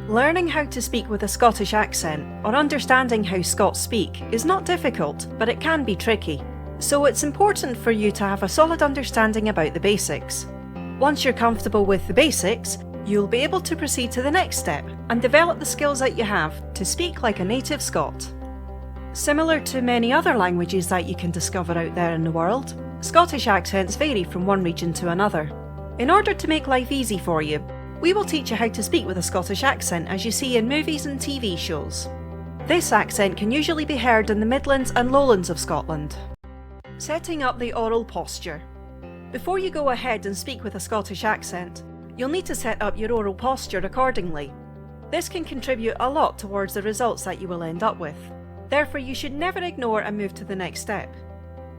Learning how to speak with a Scottish accent or understanding how Scots speak is not difficult, but it can be tricky. So it's important for you to have a solid understanding about the basics. Once you're comfortable with the basics, you'll be able to proceed to the next step and develop the skills that you have to speak like a native Scot. Similar to many other languages that you can discover out there in the world, Scottish accents vary from one region to another. In order to make life easy for you, we will teach you how to speak with a Scottish accent as you see in movies and TV shows. This accent can usually be heard in the Midlands and lowlands of Scotland. Setting up the oral posture. Before you go ahead and speak with a Scottish accent, you'll need to set up your oral posture accordingly. This can contribute a lot towards the results that you will end up with. Therefore, you should never ignore and move to the next step.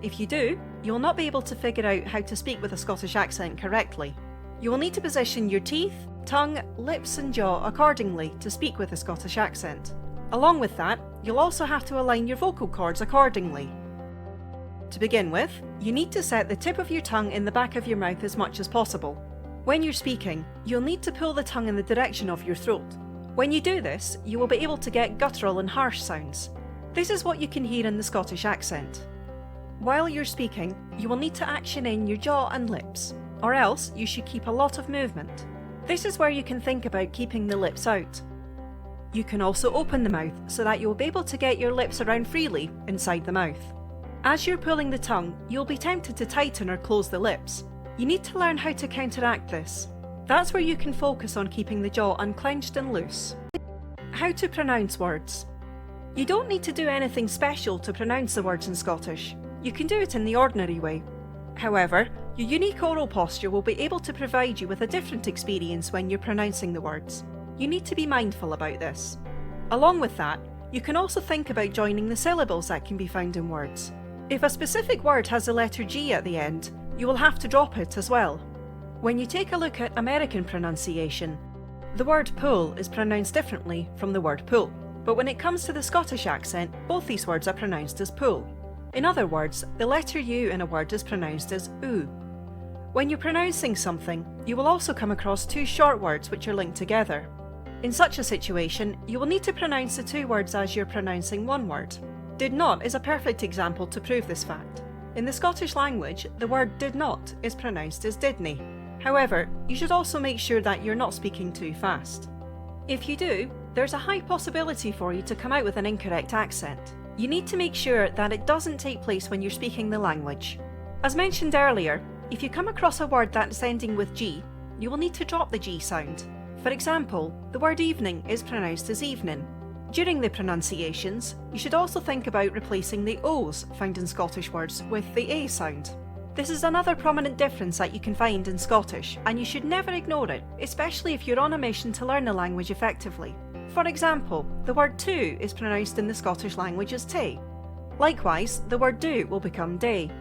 If you do, you will not be able to figure out how to speak with a Scottish accent correctly. You will need to position your teeth, tongue, lips and jaw accordingly to speak with a Scottish accent. Along with that, you'll also have to align your vocal cords accordingly. To begin with, you need to set the tip of your tongue in the back of your mouth as much as possible. When you're speaking, you'll need to pull the tongue in the direction of your throat. When you do this, you will be able to get guttural and harsh sounds. This is what you can hear in the Scottish accent. While you're speaking, you will need to action in your jaw and lips, or else you should keep a lot of movement. This is where you can think about keeping the lips out. You can also open the mouth so that you'll be able to get your lips around freely inside the mouth. As you're pulling the tongue, you'll be tempted to tighten or close the lips. You need to learn how to counteract this. That's where you can focus on keeping the jaw unclenched and loose. How to pronounce words. You don't need to do anything special to pronounce the words in Scottish. You can do it in the ordinary way. However, your unique oral posture will be able to provide you with a different experience when you're pronouncing the words. You need to be mindful about this. Along with that, you can also think about joining the syllables that can be found in words. If a specific word has the letter G at the end, you will have to drop it as well. When you take a look at American pronunciation, the word pool is pronounced differently from the word pool. But when it comes to the Scottish accent, both these words are pronounced as pool. In other words, the letter U in a word is pronounced as oo. When you're pronouncing something, you will also come across two short words which are linked together. In such a situation, you will need to pronounce the two words as you're pronouncing one word. Did not is a perfect example to prove this fact. In the Scottish language, the word did not is pronounced as didn't. However, you should also make sure that you're not speaking too fast. If you do, there's a high possibility for you to come out with an incorrect accent. You need to make sure that it doesn't take place when you're speaking the language. As mentioned earlier, if you come across a word that's ending with G, you will need to drop the G sound. For example, the word evening is pronounced as evening. During the pronunciations, you should also think about replacing the O's found in Scottish words with the A sound. This is another prominent difference that you can find in Scottish, and you should never ignore it, especially if you're on a mission to learn the language effectively. For example, the word to is pronounced in the Scottish language as te. Likewise, the word do will become day.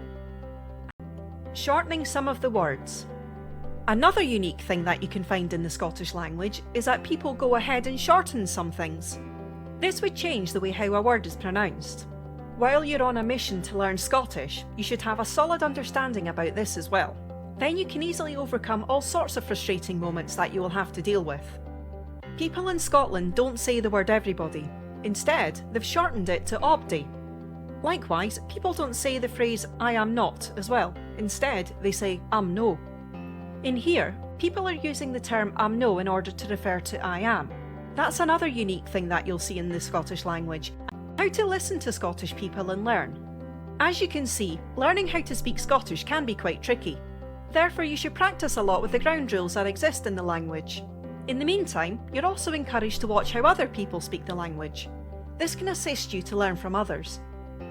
Shortening some of the words. Another unique thing that you can find in the Scottish language is that people go ahead and shorten some things. This would change the way how a word is pronounced. While you're on a mission to learn Scottish, you should have a solid understanding about this as well. Then you can easily overcome all sorts of frustrating moments that you will have to deal with. People in Scotland don't say the word everybody. Instead, they've shortened it to obdy. Likewise, people don't say the phrase I am not as well. Instead, they say am no. In here, people are using the term am no in order to refer to I am. That's another unique thing that you'll see in the Scottish language. How to listen to Scottish people and learn. As you can see, learning how to speak Scottish can be quite tricky. Therefore, you should practice a lot with the ground rules that exist in the language. In the meantime, you're also encouraged to watch how other people speak the language. This can assist you to learn from others.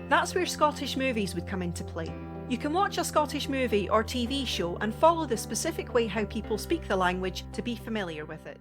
That's where Scottish movies would come into play. You can watch a Scottish movie or TV show and follow the specific way how people speak the language to be familiar with it.